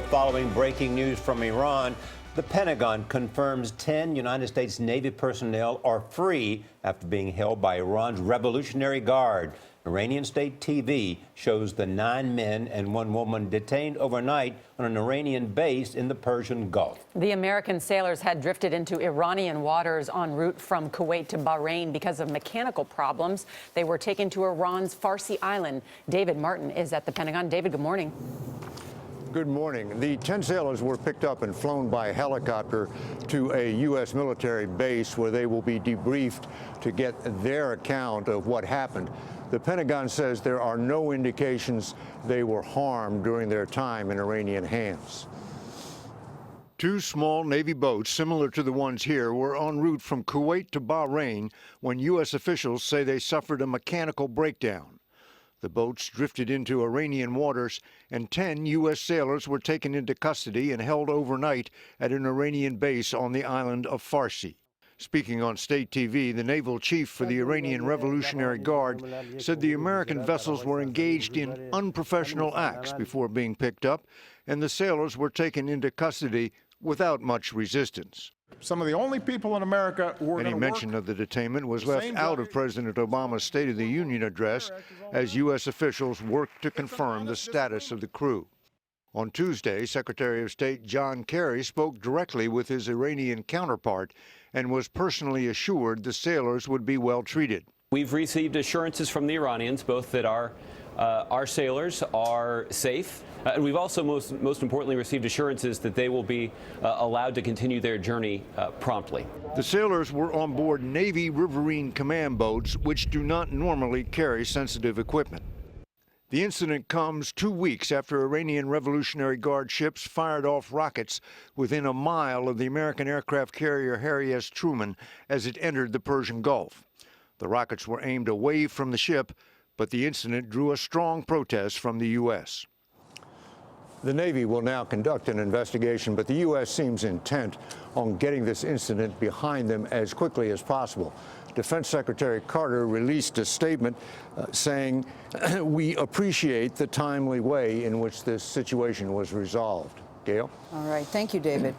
following breaking news from Iran. The Pentagon confirms 10 United States Navy personnel are free after being held by Iran's Revolutionary Guard. Iranian state TV shows the 9 men and 1 woman detained overnight on an Iranian base in the Persian Gulf. The American sailors had drifted into Iranian waters en route from Kuwait to Bahrain because of mechanical problems. They were taken to Iran's Farsi island. David Martin is at the Pentagon. David, good morning. Good morning. The 10 sailors were picked up and flown by helicopter to a U.S. military base where they will be debriefed to get their account of what happened. The Pentagon says there are no indications they were harmed during their time in Iranian hands. 2 small Navy boats similar to the ones here were en route from Kuwait to Bahrain when U.S. officials say they suffered a mechanical breakdown. The boats drifted into Iranian waters, and 10 U.S. sailors were taken into custody and held overnight at an Iranian base on the island of Farsi. Speaking on state TV, the naval chief for the Iranian Revolutionary Guard said the American vessels were engaged in unprofessional acts before being picked up, and the sailors were taken into custody without much resistance. Some of the only people in America who were Any mention of the detainment was left out of President Obama's State of the Union address as U.S. officials worked to confirm the status of the crew. On Tuesday, Secretary of State John Kerry spoke directly with his Iranian counterpart and was personally assured the sailors would be well treated. We've received assurances from the Iranians, both that our sailors are safe, and we've also most importantly received assurances that they will be allowed to continue their journey promptly. The sailors were on board Navy riverine command boats, which do not normally carry sensitive equipment. The incident comes 2 weeks after Iranian Revolutionary Guard ships fired off rockets within a mile of the American aircraft carrier Harry S. Truman as it entered the Persian Gulf. The rockets were aimed away from the ship, but the incident drew a strong protest from the U.S. The Navy will now conduct an investigation, but the U.S. seems intent on getting this incident behind them as quickly as possible. Defense Secretary Carter released a statement saying, "We appreciate the timely way in which this situation was resolved." Gail? All right. Thank you, David.